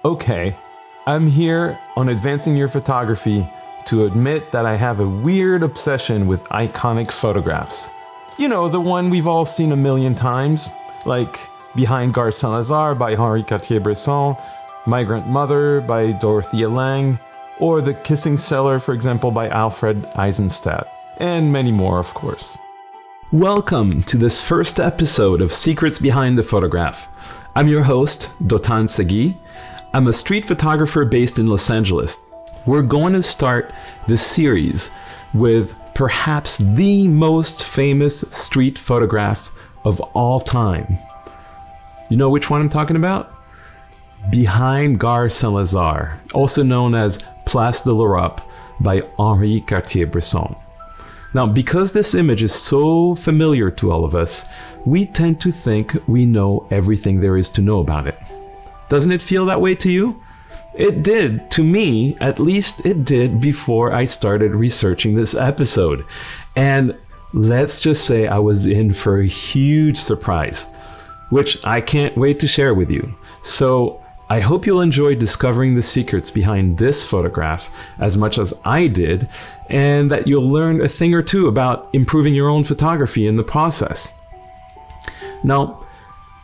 Okay, I'm here on Advancing Your Photography to admit that I have a weird obsession with iconic photographs. You know, the one we've all seen a million times, like Behind Gare Saint Lazare by Henri Cartier-Bresson, Migrant Mother by Dorothea Lange, or The Kissing Cellar, for example, by Alfred Eisenstadt, and many more, of course. Welcome to this first episode of Secrets Behind the Photograph. I'm your host, Dotan Saguy. I'm a street photographer based in Los Angeles. We're going to start this series with perhaps the most famous street photograph of all time. You know which one I'm talking about? Behind Gare Saint Lazare, also known as Place de l'Europe by Henri Cartier-Bresson. Now, because this image is so familiar to all of us, we tend to think we know everything there is to know about it. Doesn't it feel that way to you? It did to me, at least it did before I started researching this episode. And let's just say I was in for a huge surprise, which I can't wait to share with you. So I hope you'll enjoy discovering the secrets behind this photograph as much as I did, and that you'll learn a thing or two about improving your own photography in the process. Now,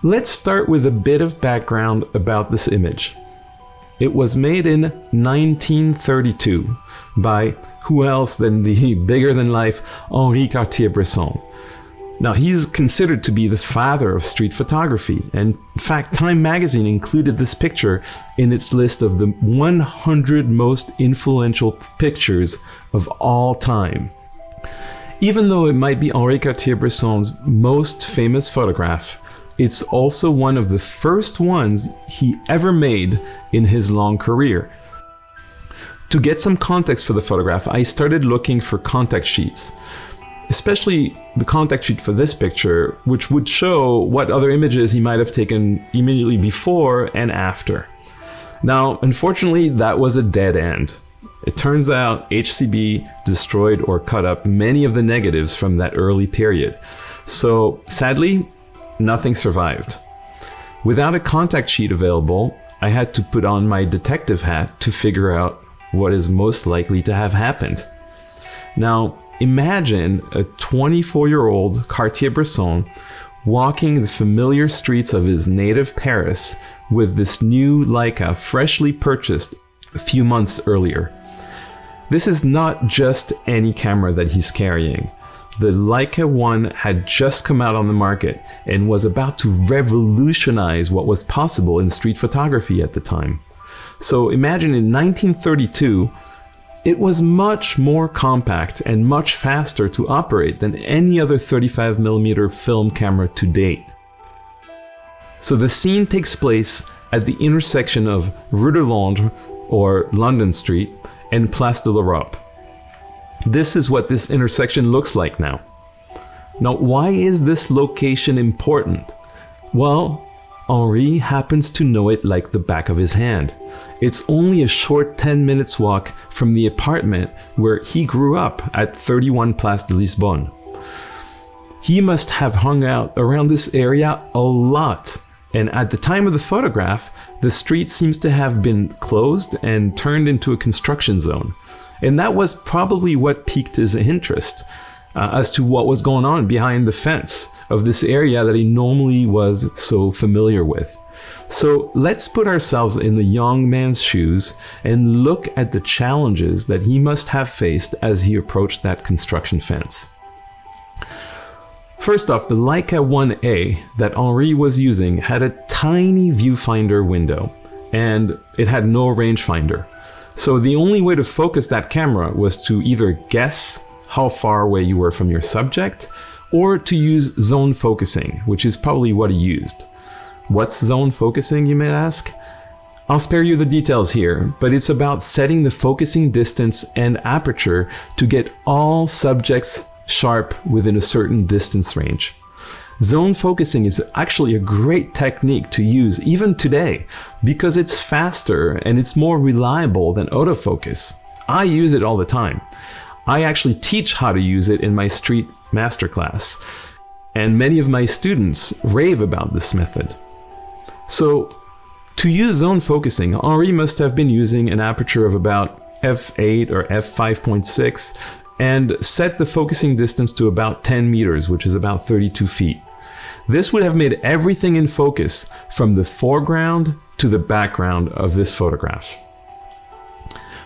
let's start with a bit of background about this image. It was made in 1932 by who else than the bigger-than-life Henri Cartier-Bresson. Now, he's considered to be the father of street photography, and in fact, Time magazine included this picture in its list of the 100 most influential pictures of all time. Even though it might be Henri Cartier-Bresson's most famous photograph, it's also one of the first ones he ever made in his long career. To get some context for the photograph, I started looking for contact sheets, especially the contact sheet for this picture, which would show what other images he might have taken immediately before and after. Now, unfortunately, that was a dead end. It turns out HCB destroyed or cut up many of the negatives from that early period. So, sadly, nothing survived. Without a contact sheet available, I had to put on my detective hat to figure out what is most likely to have happened. Now, imagine a 24-year-old Cartier-Bresson walking the familiar streets of his native Paris with this new Leica freshly purchased a few months earlier. This is not just any camera that he's carrying. The Leica 1 had just come out on the market and was about to revolutionize what was possible in street photography at the time. So imagine in 1932, it was much more compact and much faster to operate than any other 35mm film camera to date. So the scene takes place at the intersection of Rue de Londres, or London Street, and Place de l'Europe. This is what this intersection looks like now. Now, why is this location important? Well, Henri happens to know it like the back of his hand. It's only a short 10 minutes walk from the apartment where he grew up at 31 Place de Lisbonne. He must have hung out around this area a lot. And at the time of the photograph, the street seems to have been closed and turned into a construction zone. And that was probably what piqued his interest as to what was going on behind the fence of this area that he normally was so familiar with. So let's put ourselves in the young man's shoes and look at the challenges that he must have faced as he approached that construction fence. First off, the Leica 1A that Henri was using had a tiny viewfinder window, and it had no rangefinder. So the only way to focus that camera was to either guess how far away you were from your subject, or to use zone focusing, which is probably what he used. What's zone focusing, you may ask? I'll spare you the details here, but it's about setting the focusing distance and aperture to get all subjects sharp within a certain distance range. Zone focusing is actually a great technique to use even today because it's faster and it's more reliable than autofocus. I use it all the time. I actually teach how to use it in my street masterclass, and many of my students rave about this method. So To use zone focusing, Henri must have been using an aperture of about f8 or f5.6 and set the focusing distance to about 10 meters, which is about 32 feet. This would have made everything in focus from the foreground to the background of this photograph.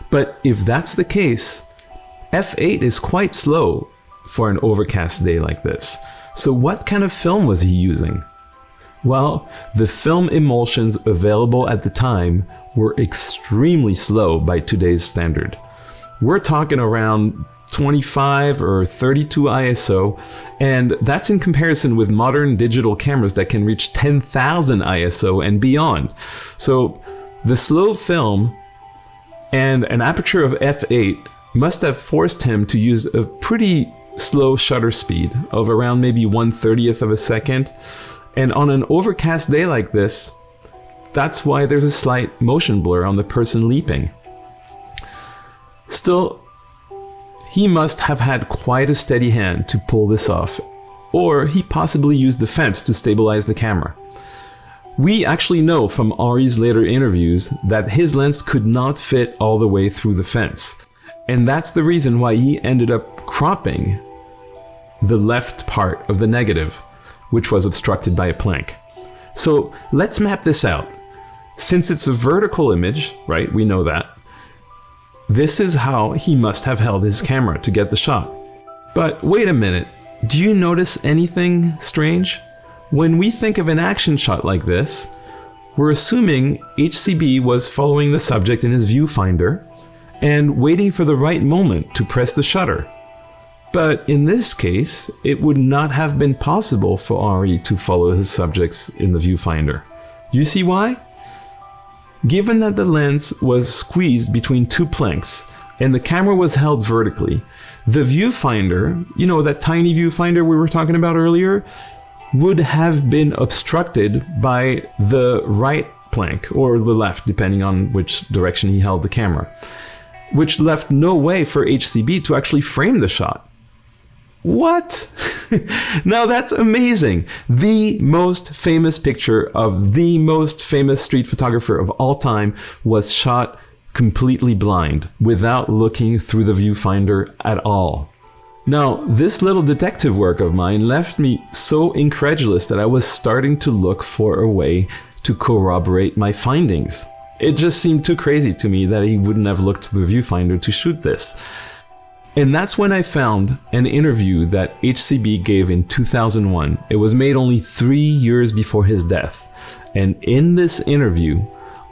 But if that's the case, f8 is quite slow for an overcast day like this. So what kind of film was he using? Well, the film emulsions available at the time were extremely slow by today's standard. We're talking around 25 or 32 ISO, and that's in comparison with modern digital cameras that can reach 10,000 ISO and beyond. So the slow film and an aperture of f8 must have forced him to use a pretty slow shutter speed of around maybe 1/30th of a second. And on an overcast day like this, that's why there's a slight motion blur on the person leaping. Still, he must have had quite a steady hand to pull this off, or he possibly used the fence to stabilize the camera. We actually know from Henri's later interviews that his lens could not fit all the way through the fence, and that's the reason why he ended up cropping the left part of the negative, which was obstructed by a plank. So let's map this out. Since it's a vertical image, right, we know that, this is how he must have held his camera to get the shot. But wait a minute, do you notice anything strange? When we think of an action shot like this, we're assuming HCB was following the subject in his viewfinder and waiting for the right moment to press the shutter. But in this case, it would not have been possible for Henri to follow his subjects in the viewfinder. Do you see why? Given that the lens was squeezed between two planks and the camera was held vertically, the viewfinder, you know, that tiny viewfinder we were talking about earlier, would have been obstructed by the right plank or the left, depending on which direction he held the camera, which left no way for HCB to actually frame the shot. What? Now that's amazing. The most famous picture of the most famous street photographer of all time was shot completely blind, without looking through the viewfinder at all. Now, this little detective work of mine left me so incredulous that I was starting to look for a way to corroborate my findings. It just seemed too crazy to me that he wouldn't have looked through the viewfinder to shoot this. And that's when I found an interview that HCB gave in 2001. It was made only 3 years before his death. And in this interview,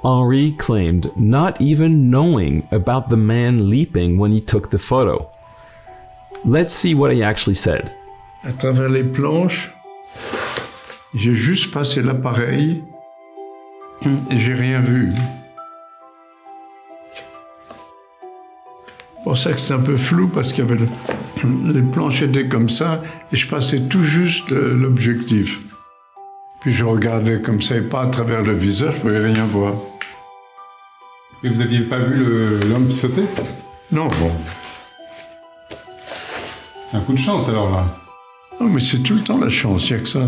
Henri claimed not even knowing about the man leaping when he took the photo. Let's see what he actually said. À travers les planches, j'ai juste passé l'appareil et j'ai rien vu. C'est pour ça que c'est un peu flou, parce qu'il y avait les planches étaient comme ça et je passais tout juste l'objectif. Puis je regardais comme ça et pas à travers le viseur, je ne pouvais rien voir. Et vous n'aviez pas vu l'homme qui sautait? Non, bon. C'est un coup de chance alors là. Non, mais c'est tout le temps la chance, il n'y a que ça.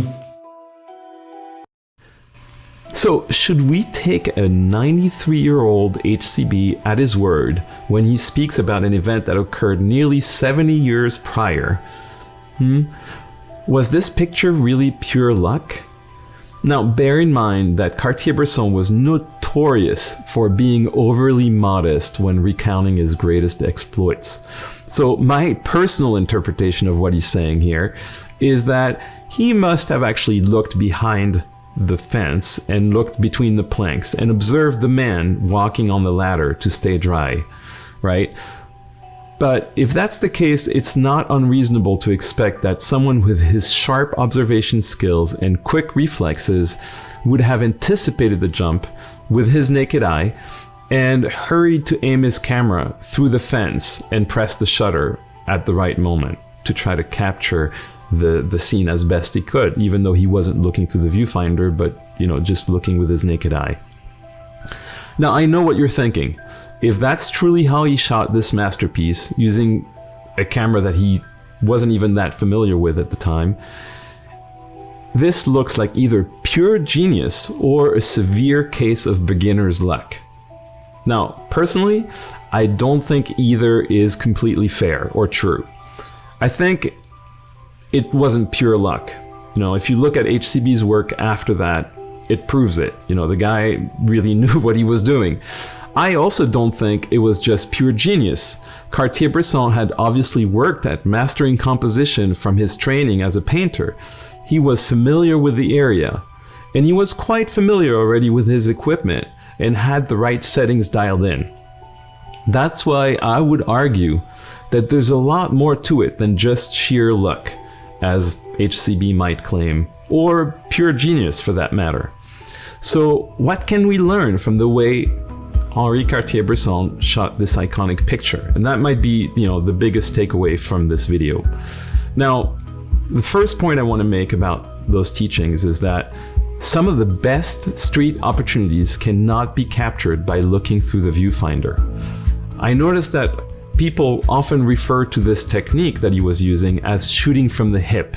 So, should we take a 93-year-old HCB at his word when he speaks about an event that occurred nearly 70 years prior? Was this picture really pure luck? Now, bear in mind that Cartier-Bresson was notorious for being overly modest when recounting his greatest exploits. So my personal interpretation of what he's saying here is that he must have actually looked behind the fence and looked between the planks and observed the man walking on the ladder to stay dry, right? But if that's the case, it's not unreasonable to expect that someone with his sharp observation skills and quick reflexes would have anticipated the jump with his naked eye and hurried to aim his camera through the fence and press the shutter at the right moment to try to capture the scene as best he could, even though he wasn't looking through the viewfinder, but, you know, just looking with his naked eye. Now, I know what you're thinking. If that's truly how he shot this masterpiece, using a camera that he wasn't even that familiar with at the time, This looks like either pure genius or a severe case of beginner's luck. Now, personally, I don't think either is completely fair or true. I think it wasn't pure luck. If you look at HCB's work after that, it proves it. The guy really knew what he was doing. I also don't think it was just pure genius. Cartier-Bresson had obviously worked at mastering composition from his training as a painter. He was familiar with the area, and he was quite familiar already with his equipment and had the right settings dialed in. That's why I would argue that there's a lot more to it than just sheer luck, as HCB might claim, or pure genius for that matter. So what can we learn from the way Henri Cartier-Bresson shot this iconic picture? And that might be, the biggest takeaway from this video. Now, the first point I want to make about those teachings is that some of the best street opportunities cannot be captured by looking through the viewfinder. I noticed that people often refer to this technique that he was using as shooting from the hip.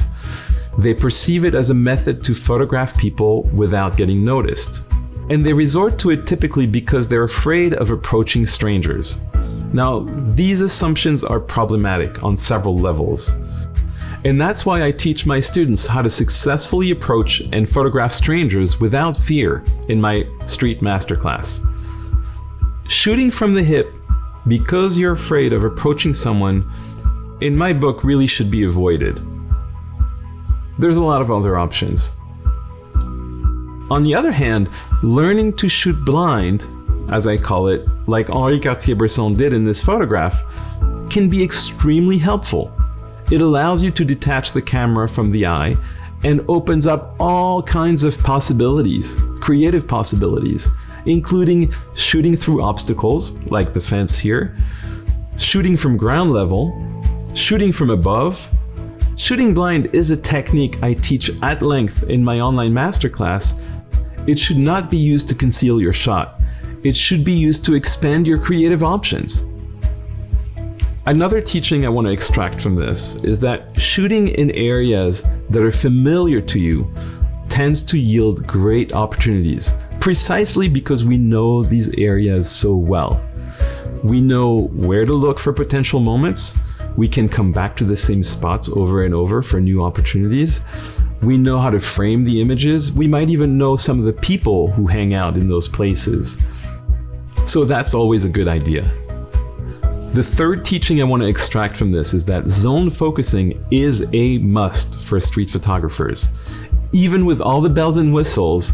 They perceive it as a method to photograph people without getting noticed. And they resort to it typically because they're afraid of approaching strangers. Now, these assumptions are problematic on several levels. And that's why I teach my students how to successfully approach and photograph strangers without fear in my street masterclass. Shooting from the hip because you're afraid of approaching someone, in my book, really should be avoided. There's a lot of other options. On the other hand, learning to shoot blind, as I call it, like Henri Cartier-Bresson did in this photograph, can be extremely helpful. It allows you to detach the camera from the eye and opens up all kinds of possibilities, creative possibilities, including shooting through obstacles, like the fence here, shooting from ground level, shooting from above. Shooting blind is a technique I teach at length in my online masterclass. It should not be used to conceal your shot. It should be used to expand your creative options. Another teaching I want to extract from this is that shooting in areas that are familiar to you tends to yield great opportunities, precisely because we know these areas so well. We know where to look for potential moments. We can come back to the same spots over and over for new opportunities. We know how to frame the images. We might even know some of the people who hang out in those places. So that's always a good idea. The third teaching I want to extract from this is that zone focusing is a must for street photographers. Even with all the bells and whistles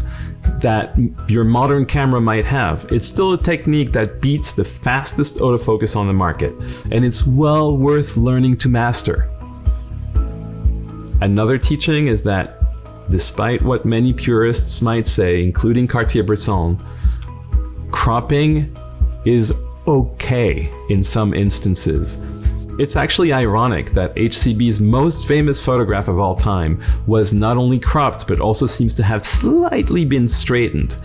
that your modern camera might have, it's still a technique that beats the fastest autofocus on the market, and it's well worth learning to master. Another teaching is that despite what many purists might say, including Cartier-Bresson, cropping is okay in some instances. It's actually ironic that HCB's most famous photograph of all time was not only cropped, but also seems to have slightly been straightened.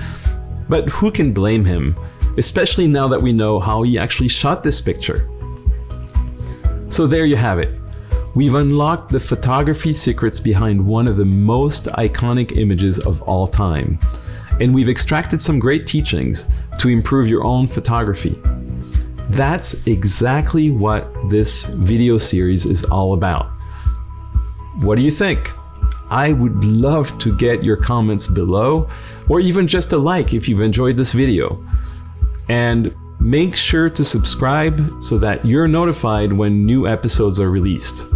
But who can blame him, especially now that we know how he actually shot this picture? So there you have it. We've unlocked the photography secrets behind one of the most iconic images of all time. And we've extracted some great teachings to improve your own photography. That's exactly what this video series is all about. What do you think? I would love to get your comments below, or even just a like if you've enjoyed this video. And make sure to subscribe so that you're notified when new episodes are released.